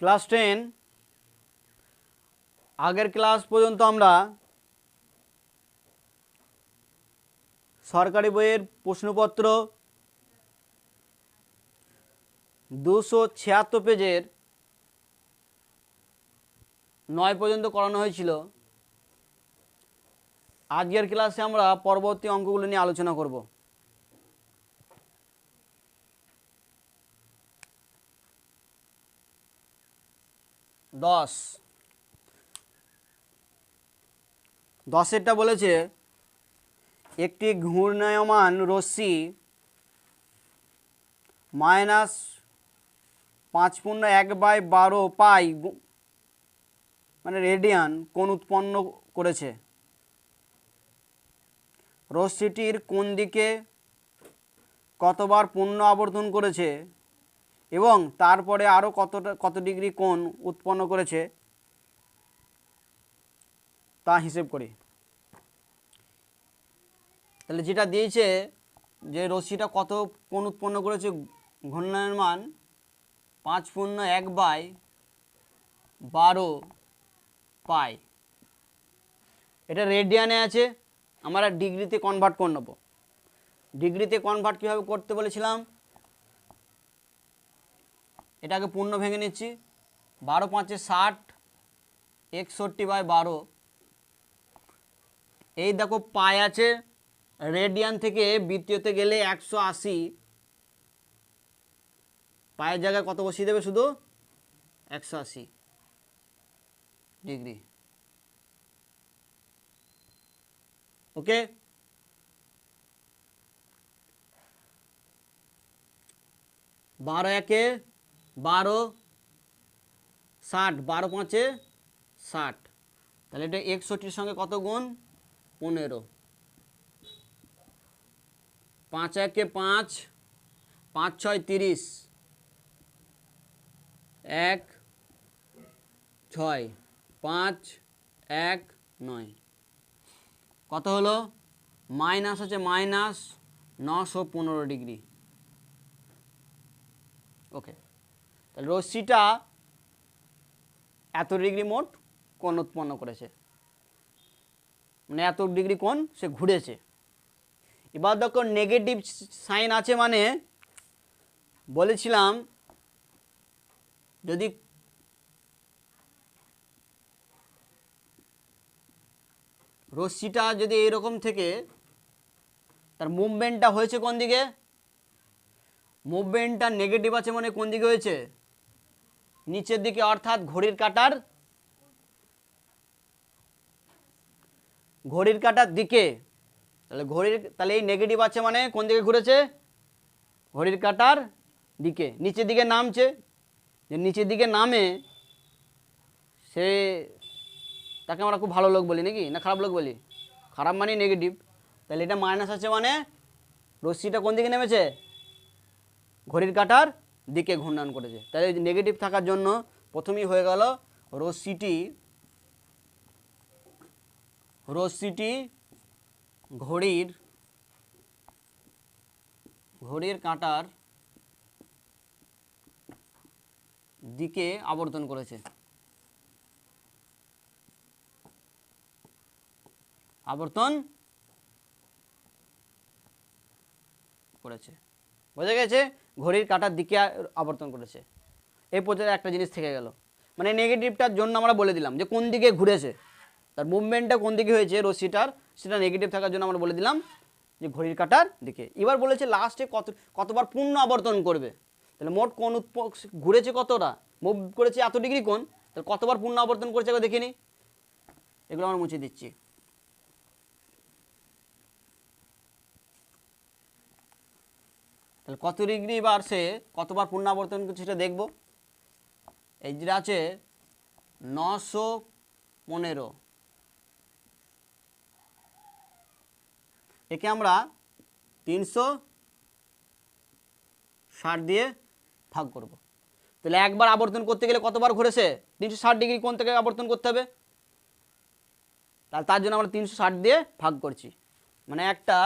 Class 10 আগের class পর্যন্ত আমরা সরকারি বইয়ের প্রশ্নপত্র 276 পেজের 9 পর্যন্ত করানো হয়েছিল। আজকের ক্লাসে আমরা পরবর্তী অঙ্কগুলো নিয়ে আলোচনা করব। দশেরটা বলেছে একটি ঘূর্ণায়মান রশ্মি -5.1/12 পাই মানে রেডিয়ান কোণ উৎপন্ন করেছে। রশ্মিটির কোন দিকে কতবার পূর্ণ আবর্তন করেছে এবং তারপরে আরও কত ডিগ্রি কোণ উৎপন্ন করেছে তা হিসেব করি। তাহলে যেটা দিয়েছে যে রশ্মিটা কত কোণ উৎপন্ন করেছে, ঘূর্ণায়মান মান 5.1/12 পাই, এটা রেডিয়ানে আছে, আমরা ডিগ্রিতে কনভার্ট করে নেব। ডিগ্রিতে কনভার্ট কীভাবে করতে বলেছিলাম, এটাকে পূর্ণ ভেঙে নিচ্ছি। 12 5 60, 61/12। এই দেখো পাই আছে, রেডিয়ান থেকে বৃত্তীয়তে গেলে 180, পায়ের জায়গায় কত বসিয়ে দেবে, শুধু 180 ডিগ্রি। ওকে, বারো একে 12, 60, 12 5 60, তাহলে এটা 61 সঙ্গে কত গুণ, 15, 5 একে 5, 5 6 30, 1 6, 5 1 9, কত হলো, মাইনাস আছে -915 ডিগ্রি। ওকে, তাহলে রশ্মিটা এত ডিগ্রি মোট কোণ উৎপন্ন করেছে, মানে এত ডিগ্রি কোণ সে ঘুরেছে। এবার দেখো নেগেটিভ সাইন আছে, মানে বলেছিলাম যদি রশ্মিটা যদি এইরকম থেকে তার মুভমেন্টটা হয়েছে কোন দিকে, মুভমেন্টটা নেগেটিভ আছে মানে কোন দিকে হয়েছে, নিচের দিকে, অর্থাৎ ঘড়ির কাঁটার দিকে। তাহলে এই নেগেটিভ আছে মানে কোন দিকে ঘুরেছে, ঘড়ির কাঁটার দিকে, নিচের দিকে নামছে। যে নিচের দিকে নামে সে তাকে আমরা খুব ভালো লোক বলি নাকি, না খারাপ লোক বলি, খারাপ মানে নেগেটিভ। তাহলে এটা মাইনাস আছে মানে রশ্মিটা কোন দিকে নেমেছে, ঘড়ির কাঁটার দিকে ঘূর্ণন করেছে। তাহলে নেগেটিভ থাকার জন্য প্রথমেই হয়ে গেল রশ্মিটি ঘড়ির কাঁটার দিকে আবর্তন করেছে। বোঝা গেছে, ঘড়ির কাঁটার দিকে আবর্তন করেছে। এই পর্যায়ে একটা জিনিস থেকে গেল, মানে নেগেটিভটার জন্য আমরা বলে দিলাম যে কোন দিকে ঘুরেছে, তার মুভমেন্টটা কোন দিকে হয়েছে রশ্মিটার, সেটা নেগেটিভ থাকার জন্য আমরা বলে দিলাম যে ঘড়ির কাঁটার দিকে। এবার বলেছে লাস্টে কতবার পূর্ণ আবর্তন করবে। তাহলে মোট কোণ ঘুরেছে কতটা, মুভ করেছে এত ডিগ্রি কোণ, তাহলে কতবার পূর্ণ আবর্তন করেছে একবার দেখে নিই। এগুলো আমরা মুছে দিচ্ছি। তাহলে কত ডিগ্রি বার সে কতবার পূর্ণ আবর্তন করছে সেটা দেখব। এই যেটা আছে 915, একে আমরা 360 দিয়ে ভাগ করব। তাহলে একবার আবর্তন করতে গেলে কতবার ঘুরেছে, 360 ডিগ্রি কোণ থেকে আবর্তন করতে হবে, তার জন্য আমরা 360 দিয়ে ভাগ করছি। মানে একটা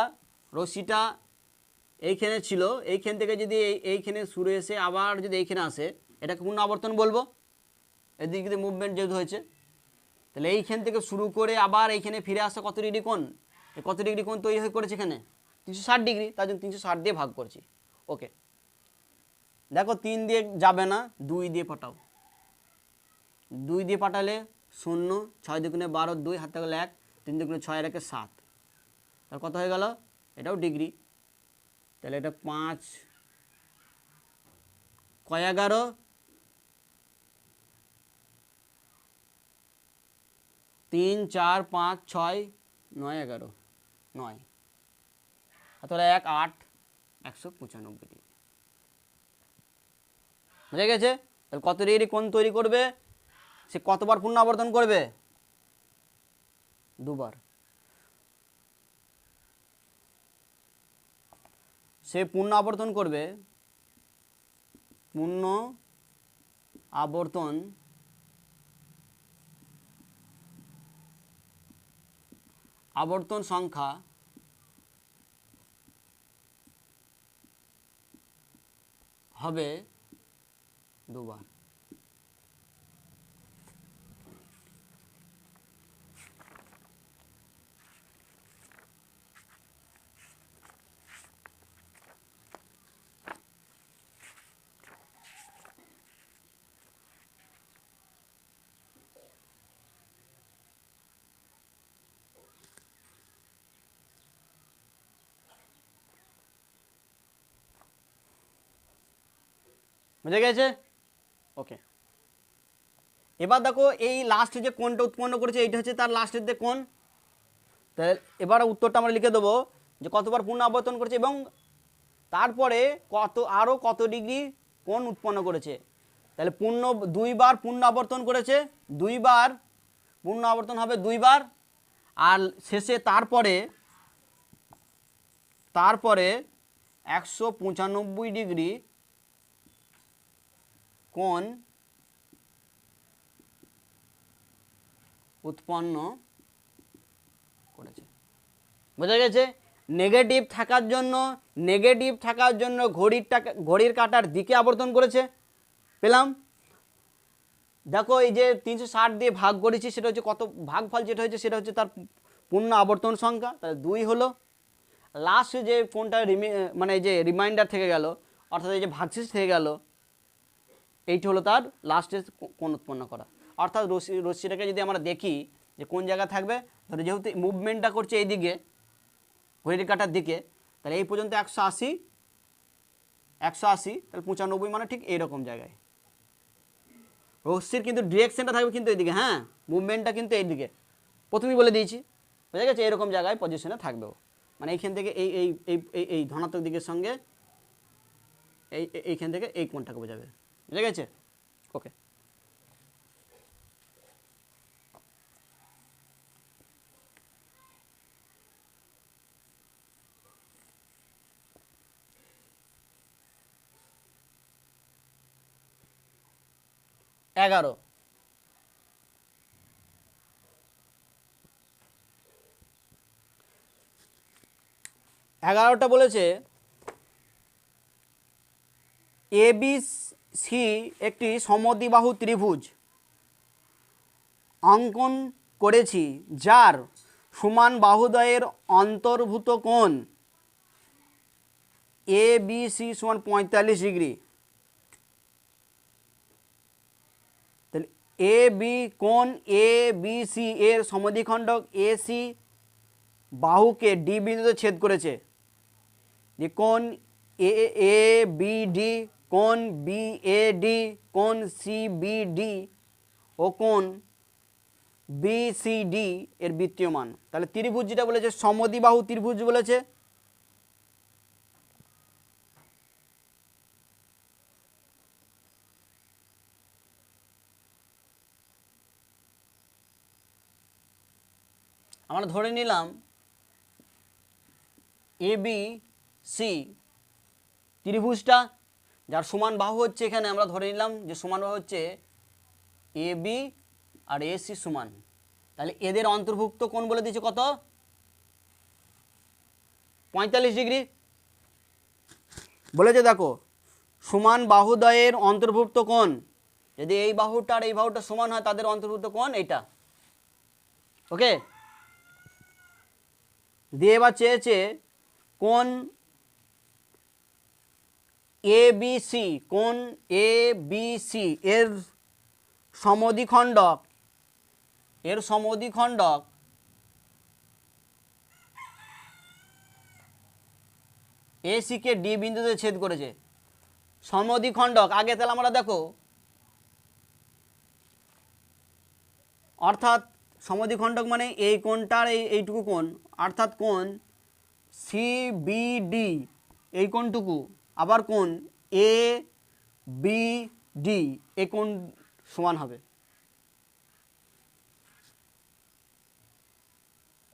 রশ্মিটা এইখানে ছিল, এইখান থেকে যদি এইখানে শুরু এসে আবার যদি এইখানে আসে, এটাকে পূর্ণ আবর্তন বলবো। এদিক দিয়ে মুভমেন্ট যেহেতু হয়েছে, তাহলে এইখান থেকে শুরু করে আবার এইখানে ফিরে আসা কত ডিগ্রি কোণ, এই কত ডিগ্রি কোণ তৈরি হয়ে করেছে এখানে 360 ডিগ্রি, তার জন্য 360 দিয়ে ভাগ করছি। ওকে, দেখো 3 দিয়ে যাবে না, 2 দিয়ে পাঠাও, 2 দিয়ে পাঠালে 0, 6 দুগুণে 12, 2 হাতে গেলে 1, 3 দুগুণে 6 আর 1 7, তাহলে কত হয়ে গেল, এটাও ডিগ্রি। তাহলে এটা 5 কয় 11, 3 4 5 6 9 11, 9, তাহলে 1 8, 195 ডিগ্রি। বুঝে গেছে? তাহলে কত ডিগ্রি কোণ তৈরি করবে, সে কতবার পুনরাবর্তন করবে, 2 বার। সে পূর্ণ আবর্তন করবে, পূর্ণ আবর্তন আবর্তন সংখ্যা হবে 2 বার। বুঝে গেছে? ওকে, এবার দেখো এই লাস্টে যে কোণটা উৎপন্ন করেছে এইটা হচ্ছে তার লাস্টের যে কোণ। তাহলে এবার উত্তরটা আমরা লিখে দেবো যে কতবার পূর্ণ আবর্তন করেছে এবং তারপরে আরও কত ডিগ্রি কোণ উৎপন্ন করেছে। তাহলে 2 বার পূর্ণ আবর্তন করেছে, 2 বার পূর্ণ আবর্তন হবে 2 বার, আর শেষে তারপরে 195 ডিগ্রি কোণ উৎপন্ন করেছে। বোঝা গেছে? নেগেটিভ থাকার জন্য ঘড়ির কাঁটার দিকে আবর্তন করেছে, পেলাম। দেখো এই যে 360 দিয়ে ভাগ করেছি, সেটা হচ্ছে কত ভাগফল যেটা হয়েছে সেটা হচ্ছে তার পূর্ণ আবর্তন সংখ্যা, তাহলে 2 হলো। লাস্ট যে কোণটা মানে এই যে রিমাইন্ডার থেকে গেল, অর্থাৎ এই যে ভাগশেষ থেকে গেল, এইটা হলো তার লাস্টের কোণ উৎপন্ন করা। অর্থাৎ রশ্মিটাকে যদি আমরা দেখি যে কোন জায়গা থাকবে, ধরো যেহেতু মুভমেন্টটা করছে এইদিকে ঘড়ির কাঁটার দিকে, তাহলে এই পর্যন্ত 180, তাহলে 95 মানে ঠিক এইরকম জায়গায়। রশ্মির কিন্তু ডিরেকশনটা থাকবে কিন্তু এইদিকে, হ্যাঁ, মুভমেন্টটা কিন্তু এইদিকে, প্রথমেই বলে দিয়েছি। বুঝা গেছে? এরকম জায়গায় পজিশনে থাকবে, মানে এইখান থেকে এই এই এই এই ধনাত্মক দিকের সঙ্গে এইখান থেকে এই কোণটাকে বোঝাবে। বুঝা গেছে? ওকে, এগারো, এগারোটা বলেছে ABC একটি সমদ্বিবাহু ত্রিভুজ অঙ্কন করেছি, যার সমান বাহুদ্বয়ের অন্তর্ভুত কোণ ABC সমান 45 ডিগ্রি। তাহলে কোণ ABC এর সমদ্বিখণ্ডক AC বাহুকে D বিন্দুতে ছেদ করেছে। যে কোণ ABD, কোণ BAD, কোণ CBD ও কোণ BCD এর বৃত্তীয়মান। তাহলে ত্রিভুজ যেটা বলেছে সমদ্বিবাহু ত্রিভুজ বলেছে। আমরা ধরে নিলাম ABC ত্রিভুজটা, যার সমান বাহু হচ্ছে, এখানে আমরা ধরে নিলাম যে সমান বাহু হচ্ছে AB আর AC সমান। তাহলে এদের অন্তর্ভুক্ত কোণ বলে দিয়েছে কত, 45 ডিগ্রি বলেছে। দেখো সমান বাহুদ্বয়ের অন্তর্ভুক্ত কোণ, যদি এই বাহুটা আর এই বাহুটা সমান হয় তাদের অন্তর্ভুক্ত কোণ এইটা। ওকে, দিয়ে এবার চেয়েছে কোণ ABC, কোণ ABC এর সমদ্বিখণ্ডক, AC কে D বিন্দুতে ছেদ করেছে। সমদ্বিখণ্ডক আগে তাহলে আমরা দেখো, অর্থাৎ সমদ্বিখণ্ডক মানে এই কোণটার এইটুকু কোণ, অর্থাৎ কোণ CBD এই কোণটুকু, আবার কোণ ABD এই কোণ সমান হবে।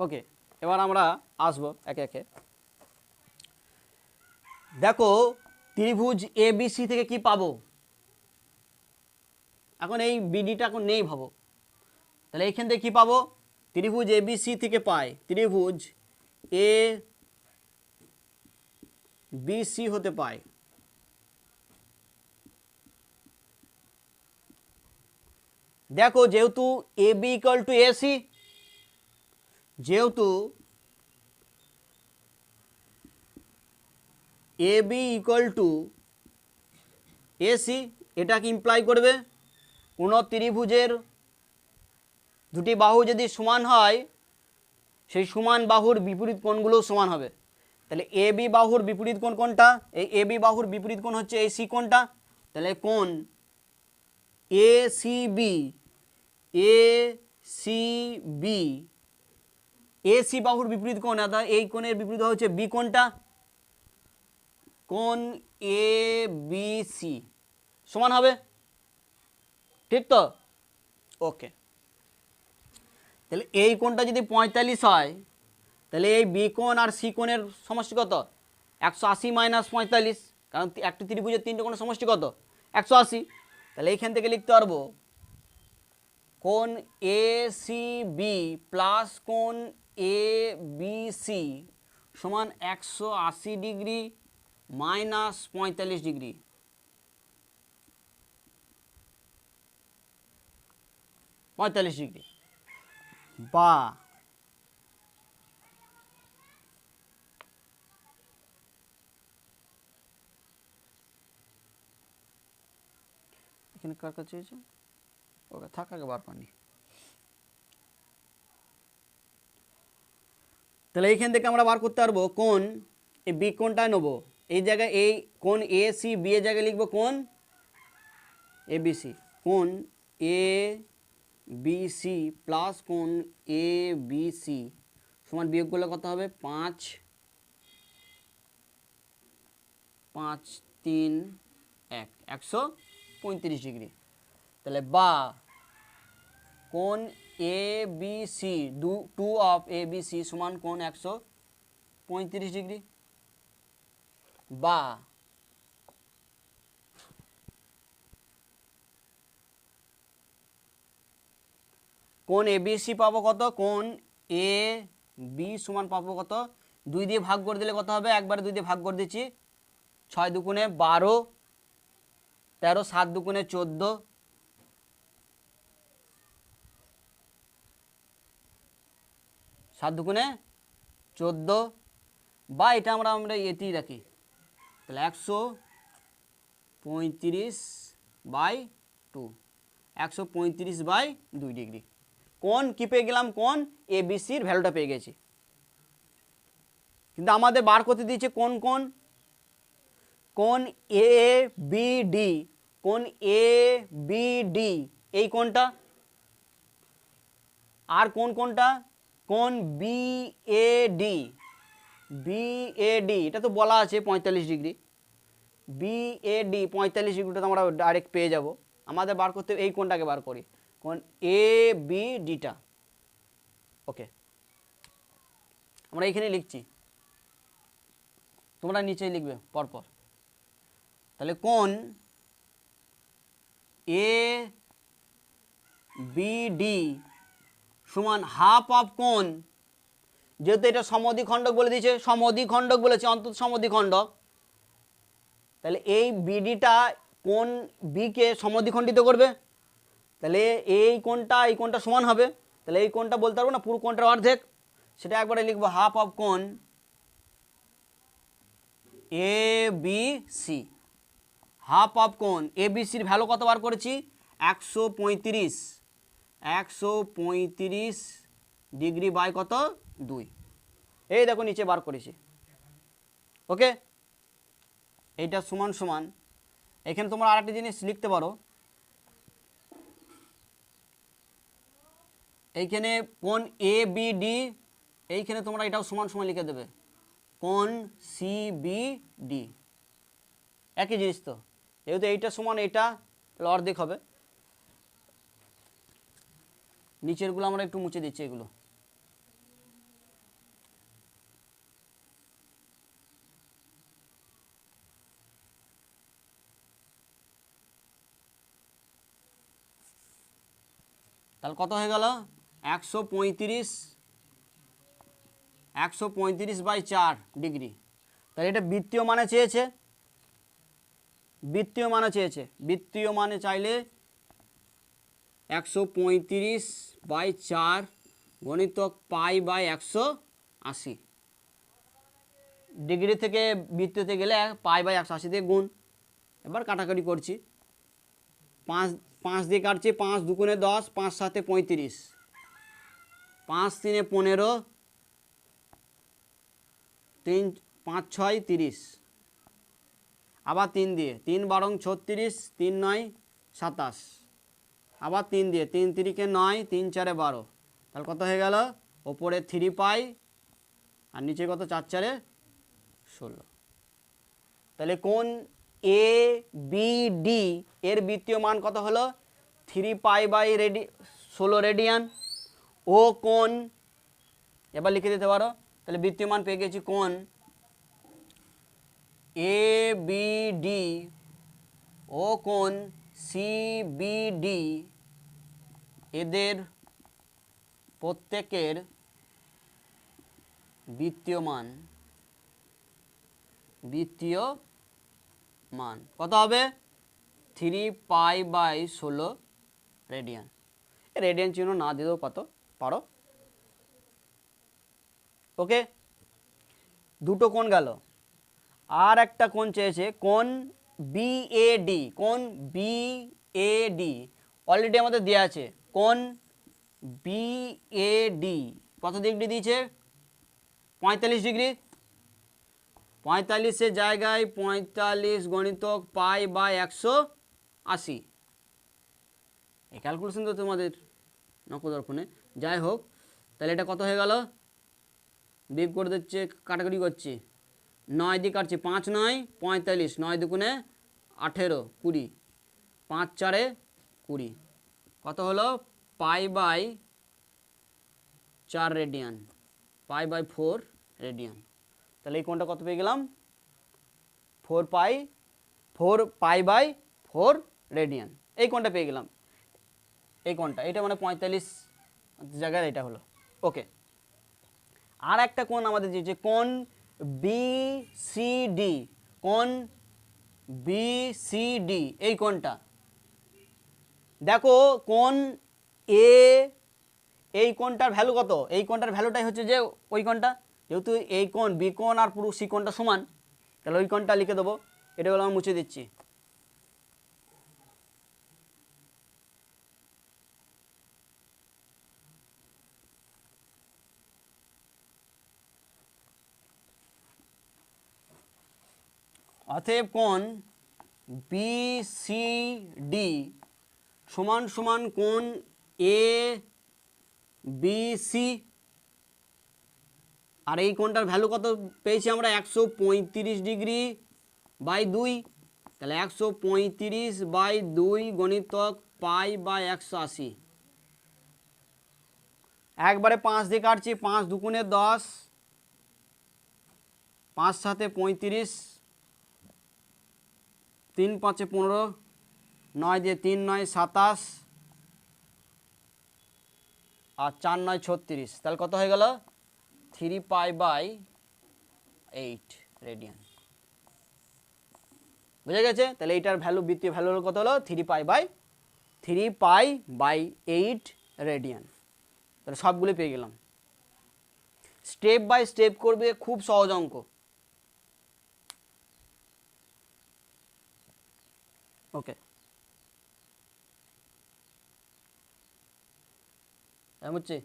ওকে, এবার আমরা আসবো একে একে। দেখো ত্রিভুজ ABC থেকে কি পাবো, এখন এই বিডিটা এখন নেই ভাবো, তাহলে এইখান থেকে কি পাবো, ত্রিভুজ ABC থেকে পাই ত্রিভুজ ABC হতে পায় দেখো যেহেতু AB ইকুয়াল টু AC, যেহেতু AB ইকুয়াল টু AC, এটা কি ইমপ্লাই করবে কোনো ত্রিভুজের দুটি বাহু যদি সমান হয় সেই সমান বাহুর বিপরীত কোণগুলো সমান হবে। তাহলে AB বাহুর বিপরীত কোণ কোনটা, এই AB বাহুর বিপরীত কোণ হচ্ছে এই C কোণটা, তাহলে কোণ ACB, AC বাহুর বিপরীত কোণ, অর্থাৎ এই কোণের বিপরীত হচ্ছে B কোণটা, কোণ ABC সমান হবে, ঠিক তো? ওকে, তাহলে এই কোণটা যদি 45 হয় তাহলে এই বি কোণ আর সি কোণের সমষ্টি কত, 180 মাইনাস 45, কারণ একটি ত্রিভুজের তিনটে কোণের সমষ্টি কত, 180। তাহলে এইখান থেকে লিখতে পারবো কোণ ACB প্লাস কোণ ABC সমান 180 ডিগ্রি মাইনাস 45 ডিগ্রি, বা এখানে কার কাছে চেয়েছে, ওকে থাক আগে বার পানি। তাহলে এইখান থেকে আমরা বার করতে পারবো কোণ এই বি কোণটায় নেবো, এই জায়গায় এই কোণ ACB এর জায়গায় লিখবো কোণ ABC, কোণ ABC প্লাস কোণ ABC সমান বিয়োগ করলে কত হবে, 5 5 3 1 135 ডিগ্রি। তাহলে বা কোণ ABC 2 অফ ABC সমান কোণ 135 ডিগ্রি, বা কোণ ABC পাবো কত, কোণ AB সমান পাবো কত, 2 দিয়ে ভাগ করে দিলে কত হবে, একবারে 2 দিয়ে ভাগ করে দিচ্ছি, 6 দুগুণে 12, 13 7 দুগুণে 14, 7 দুগুণে 14, বা এটা আমরা এতেই রাখি, তাহলে 135/2, 135/2 ডিগ্রি। কোণ কি পেয়ে গেলাম, কোণ ABCর ভ্যালুটা পেয়ে গেছি, কিন্তু আমাদের বার করতে দিয়েছে কোণ ABD, কোণ ABD এই কোণটা, আর কোণটা কোণ BAD, এটা তো বলা আছে 45 ডিগ্রি, BAD 45 ডিগ্রিটা তো আমরা ডাইরেক্ট পেয়ে যাব, আমাদের বার করতে এই কোণটাকে বার করি, কোণ ABDটা। ওকে, আমরা এইখানে লিখছি, তোমরা নিচেই লিখবে পরপর। তাহলে কোণ ABD সমান হাফ অফ কোণ, যেহেতু এটা সমদ্বিখণ্ডক বলে দিয়েছে, সমদ্বিখণ্ডক বলেছে অন্তত সমদ্বিখণ্ডক, তাহলে এই বিডিটা কোণ বিকে সমদ্বিখণ্ডিত করবে, তাহলে এই কোণটা সমান হবে, তাহলে এই কোণটা বলতে পারবো না পুরো কোণটার অর্ধেক, সেটা একবারে লিখবো হাফ অফ কোণ A B C. Half of কোণ এ বি সির ভ্যালু কত বার করেছি? 135, 135 ডিগ্রি বাই কত 2, এই দেখো নিচে বার করেছি। ওকে, এইটা সমান সমান, এখানে তোমরা আরেকটা জিনিস লিখতে পারো, এইখানে কোণ এ বি ডি, এইখানে তোমরা এটাও সমান সমান লিখে দেবে কোণ সি বি ডি, একই জিনিস তো, যেহেতু এইটা সমান এইটা, তাহলে অর্ধেক হবে। নিচেরগুলো আমরা একটু মুছে দিচ্ছি এগুলো। তাহলে কত হয়ে গেল? 135, 135 বাই 4 ডিগ্রি। তাহলে এটা বৃত্তীয় মানে চেয়েছে, বৃত্তীয় মানে চেয়েছে, বৃত্তীয় মানে চাইলে 135 বাই 4 গণিতক পাই বাই 180, ডিগ্রি থেকে বৃত্তীয়তে গেলে পাই বাই 180 দিয়ে গুণ। এবার কাটাকাটি করছি, 5 দিয়ে কাটছি, 5 দুগুণে 10, 5 সাথে 35, 5 তিনে 15, 3 5 6 30, আবার 3 দিয়ে, 3 বারং 36, 3 9 27, আবার 3 দিয়ে, 3 3কে 9, 3 4 12, তাহলে কত হয়ে গেল? ওপরে 3 পাই আর নিচে কত 4 4 16। তাহলে কোণ এ বি ডি এর বৃত্তীয় মান কত হলো? 3 পাই বাই 16 রেডিয়ান। ও কোণ, এবার লিখে দিতে পারো, তাহলে বৃত্তীয় মান পেয়ে গেছি কোণ এ বি ডি ও কোণ সি বি ডি, এদের প্রত্যেকের বৃত্তীয় মান কত হবে? 3 পাই বাই 16 রেডিয়ান। রেডিয়ান চিহ্ন না দিলেও কত পারো। ওকে, দুটো কোণ গেল, আর একটা কোণ চেয়েছে কোণ বিএডি, কোণ বিএডি অলরেডি আমাদের দেওয়া আছে, কোণ বিএডি কত ডিগ্রি দিয়েছে? 45 ডিগ্রি। 45-এর জায়গায় 45 গণিতক পাই বাই 180, এই ক্যালকুলেশন তো তোমাদের নকদর্পণে। যাই হোক, তাহলে এটা কত হয়ে গেল? বিয়োগ করে দিচ্ছে, কাটাকাটি করছি, 9 দিয়ে কাটছি, 5 9 45, 9 দুগুণে 18 20, 5 4 20, কত হলো? Pi by 4 radian, pi by 4 radian. তাহলে এই কোণটা কত পেয়ে গেলাম? 4 পাই বাই 4 রেডিয়ান, এই কোণটা পেয়ে গেলাম। এই কোণটা, এটা মানে 45 জায়গায় এটা হলো। ওকে, আর একটা কোণ আমাদের দিয়েছে কোণ বিসিডি, কোণ বিসিডি, এই কোণটা দেখো, কোণ এ, এই কোণটার ভ্যালু কত? এই কোণটার ভ্যালুটাই হচ্ছে যে ওই কোণটা, যেহেতু এই কোণ বি কোণ আর পুরো সি কোণটা সমান, তাহলে ওই কোণটা লিখে দেবো। এটা হলো আমি মুছে দিচ্ছি। অতএব কোণ বিসিডি সমান সমান কোণ এ বি সি, আর এই কোণটার ভ্যালু কত পেয়েছি আমরা? 135 ডিগ্রি বাই 2, তাহলে 135 বাই 2 গণিতক পাই বাই 180, একবারে 5 দিয়ে কাটছি, 5 দুগুণে 10, 5 সাথে 35, 3 5 15, 9 দিয়ে 3 9 27, আর 4 9 36, তাহলে কত হয়ে গেল? 3 পাই বাই 8 রেডিয়ান। বুঝা গেছে? তাহলে এইটার ভ্যালু, বৃত্তীয় ভ্যালু হলো কত হলো 3π/8 রেডিয়ান। তাহলে সবগুলো পেয়ে গেলাম। স্টেপ বাই স্টেপ করবে, খুব সহজ অঙ্ক। ওকে, হচ্ছে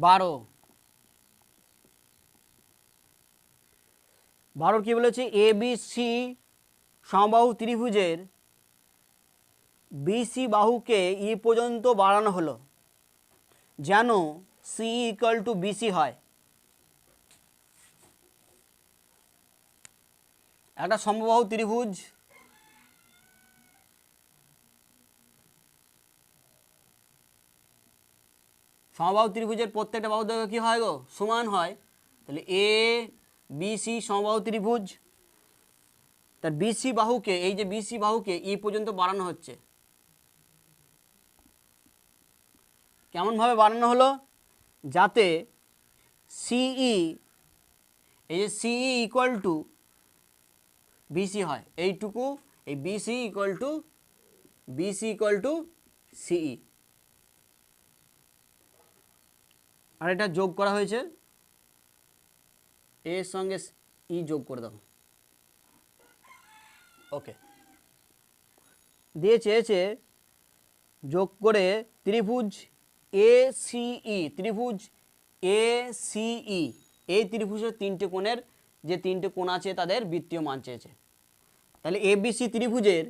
বারো কি বলেছে? এ বি সি সমবাহু ত্রিভুজের বিসি বাহুকে ই পর্যন্ত বাড়ানো হলো যেন সি ইকুয়াল টু বিসি হয়। একটা সমবাহু ত্রিভুজ সমবাহু ত্রিভুজের প্রত্যেকটা বাহু দৈর্ঘ্য কী হয় গো? সমান হয়। তাহলে এ বি সি সমবাহু ত্রিভুজ, তার বিসি বাহুকে, এই যে বিসি বাহুকে ই পর্যন্ত বাড়ানো হচ্ছে। কেমনভাবে বাড়ানো হলো? যাতে সিই, এই যে সিই ইকুয়াল টু বিসি হয়, এইটুকু, এই বিসি ইকুয়াল টু সিই। আর এটা যোগ করা হয়েছে, এর সঙ্গে ই যোগ করে দাও। ওকে, দিয়ে চেয়েছে যোগ করে ত্রিভুজ এ সিই, ত্রিভুজ এ সিই, এই ত্রিভুজের তিনটে কোণের যে তিনটে কোণ আছে তাদের বৃত্তীয় মান চেয়েছে। তাহলে এ বি সি ত্রিভুজের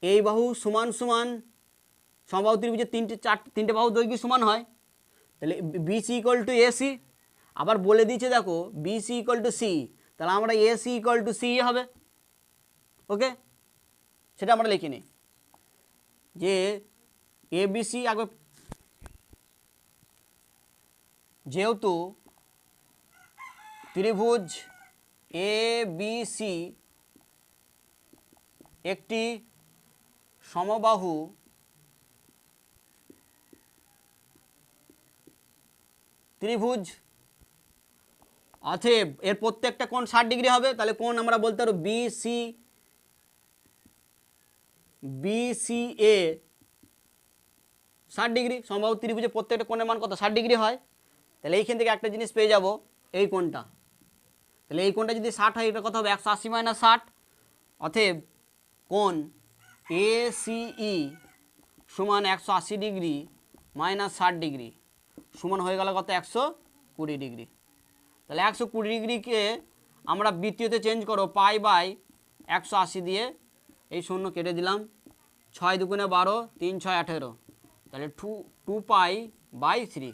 এই বাহু সমান সমান সমবাহু ত্রিভুজের তিনটে বাহু দৈর্ঘ্য সমান হয়। তাহলে বিসি ইকুয়াল টু এসি, আবার বলে দিয়েছে দেখো বিসি ইকুয়াল টু সি, তাহলে আমরা এসি ইকুয়াল টু সি হবে। ওকে, সেটা আমরা লিখিনি যে এ বি সি আগে, যেহেতু ত্রিভুজ এ বি সি একটি সমবাহু ত্রিভুজ, অতএব এর প্রত্যেকটা কোণ 60 ডিগ্রি হবে। তাহলে কোণ আমরা বলতে পারো বিসি এ 60 ডিগ্রি। সমবাহু ত্রিভুজের প্রত্যেকটা কোণের মান কত? 60 ডিগ্রি হয়। তাহলে এইখান থেকে একটা জিনিস পেয়ে যাব, এই কোণটা। তাহলে এই কোণটা যদি 60 হয়, এটা কত হবে? 180 মাইনাস 60। অতএব কোণ এ সিই সমান 180 ডিগ্রি মাইনাস 60 ডিগ্রি সমান হয়ে গেল কত? 120 ডিগ্রি। তাহলে 120 ডিগ্রিকে আমরা বৃত্তীয়তে চেঞ্জ করো π/180 দিয়ে, এই শূন্য কেটে দিলাম, 6 দুগুণে 12, 3 6 18, তাহলে 2π/3।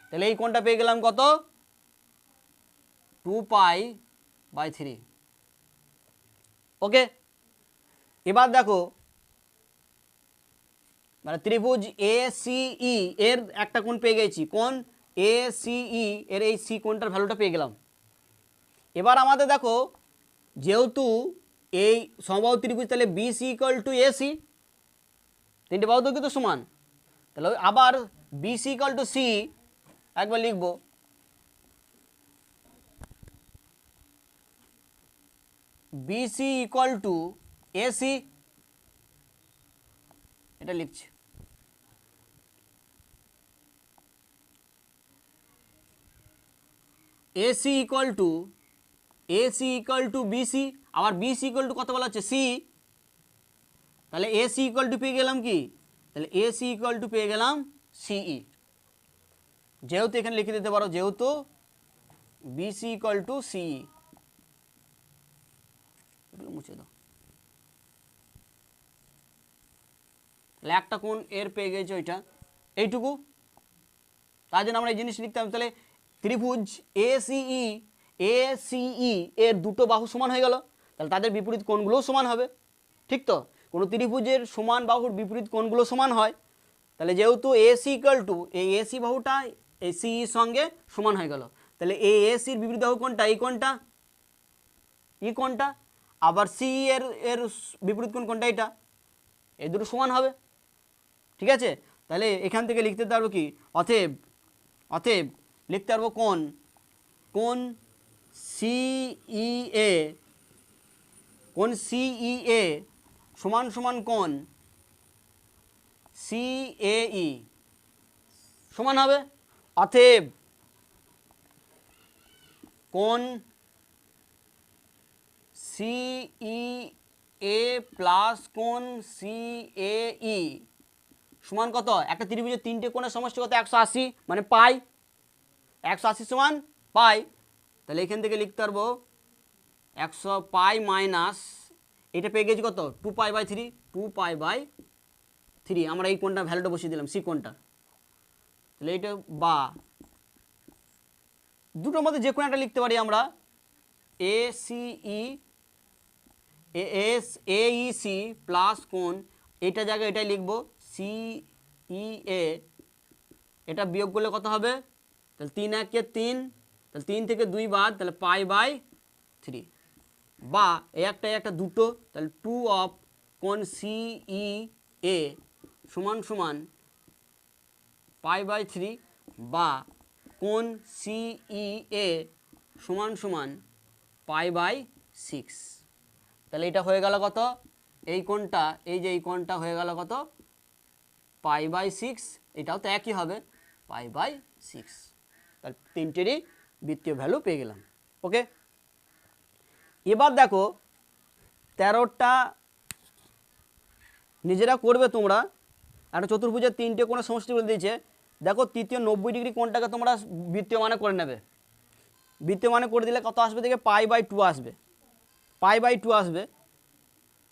তাহলে এই কোণটা পেয়ে গেলাম কত? 2π/3। ওকে, এবার দেখো, মানে ত্রিভুজ এ সিই এর একটা কোণ পেয়ে গেছি, কোণ এ সিই এর এই সি কোণটার ভ্যালুটা পেয়ে গেলাম। এবার আমাদের দেখো, যেহেতু এই সমবাহু ত্রিভুজ, তাহলে বিসি ইকুয়াল টু এসি, তিনটে বাহু দৈর্ঘ্য তো সমান। তাহলে আবার বিসি ইকুয়াল টু সি একবার লিখব, বিসি ইকুয়াল টু এসি, এটা লিখছি। এসি ইকুয়াল টু বিসি, আবার বিসি ইকুয়াল টু কত বলা হচ্ছে? সি। তাহলে এসি ইকুয়াল টু পেয়ে গেলাম কি? তাহলে এসি ইকুয়াল টু পেয়ে গেলাম সিই। যেহেতু এখানে লিখে দিতে পারো, যেহেতু বিসি ইকুয়াল টু সিই, মুছে দাও। তাহলে একটা কোণ এর পেয়ে গেছে ওইটা, এইটুকু। তার জন্য আমরা এই জিনিস লিখতে হবে। তাহলে ত্রিভুজ এসিই এর দুটো বাহু সমান হয়ে গেল, তাহলে তাদের বিপরীত কোণগুলোও সমান হবে। ঠিক তো? কোনো ত্রিভুজের সমান বাহুর বিপরীত কোণগুলো সমান হয়। তাহলে যেহেতু এসি ইকুয়াল টু, এই এসি বাহুটা এই সিইর সঙ্গে সমান হয়ে গেল, তাহলে এ সির বিপরীত বাহু কোনটা? এই কোনটা, ই কোনটা, আবার সি এর এর বিপরীত কোণ কোনটা? এটা। এই দুটো সমান হবে, ঠিক আছে। তাহলে এখান থেকে লিখতে পারবো কি, অতএব অতএব লিখতে পারবো কোণ সিইএ, কোণ সিইএ সমান সমান কোণ সিএই সমান হবে। অতএব কোণ সিইএ প্লাস কোণ সিএই সমান কত? একটা ত্রিভুজের তিনটে কোণের সমষ্টি কত? 180, মানে পাই। 180 সমান পাই। তাহলে এখান থেকে লিখতে পারবো 100 পাই মাইনাস, এটা পেয়ে গেছি কত? 2π/3, 2π/3। আমরা এই কোণটা ভ্যালুটা বসিয়ে দিলাম, সি কোণটা। তাহলে এইটা বা দুটোর মধ্যে যে কোনো একটা লিখতে পারি আমরা, এইসি প্লাস কোণ, এইটা জায়গায় এটাই লিখবো সিইএ, এটা বিয়োগ করলে কত হবে? তাহলে 3 × 1 = 3, তাহলে 3 থেকে 2 বাদ, তাহলে π/3, বা এই একটা দুটো, তাহলে 2 অফ কোণ সিইএ সমান সমান π/3, বা কোণ সিইএ সমান সমান π/6। তাহলে এটা হয়ে গেল কত? এই কোণটা, এই যে এই কোণটা হয়ে গেল কত? π/6। এটাও তো একই হবে, π/6। তাহলে তিনটেরই বৃত্তীয় ভ্যালু পেয়ে গেলাম। ওকে, এবার দেখো 13টা নিজেরা করবে তোমরা। একটা চতুর্ভুজের তিনটে কোণের সমষ্টি বলে দিয়েছে। দেখো তৃতীয় 90 ডিগ্রি কোণটাকে তোমরা বৃত্তীয় মানে করে নেবে। বৃত্তীয় মানে করে দিলে কত আসবে? দেখে π/2 আসবে, π/2 আসবে।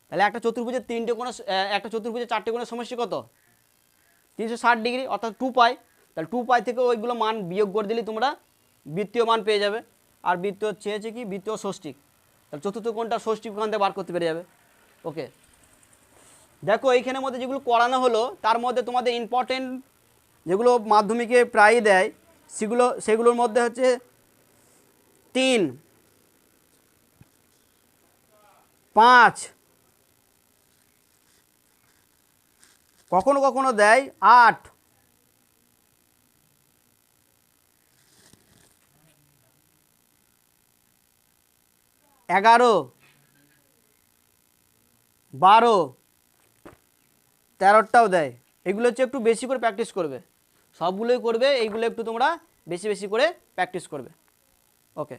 তাহলে একটা চতুর্ভুজের তিনটে কোণের, একটা চতুর্ভুজের চারটে কোণের সমষ্টি কত? 360 ডিগ্রি, অর্থাৎ 2π। তাহলে 2π থেকে ওইগুলো মান বিয়োগ করে দিলে তোমরা বৃত্তীয় মান পেয়ে যাবে। আর বৃত্তীয় চেয়েছে কি? বৃত্তীয় ষষ্ঠী। তাহলে চতুর্থ কোণটা ষষ্ঠী ওখান থেকে বার করতে পেরে যাবে। ওকে, দেখো এইখানের মধ্যে যেগুলো করানো হলো তার মধ্যে তোমাদের ইম্পর্টেন্ট যেগুলো মাধ্যমিকে প্রায়ই দেয় সেগুলোর মধ্যে হচ্ছে 3, 5, কখনো কখনো দেয় 8, 11, 12, 13টাও দেয়। এগুলো হচ্ছে একটু বেশি করে প্র্যাকটিস করবে, সবগুলোই করবে, এইগুলো একটু তোমরা বেশি বেশি করে প্র্যাকটিস করবে। ওকে।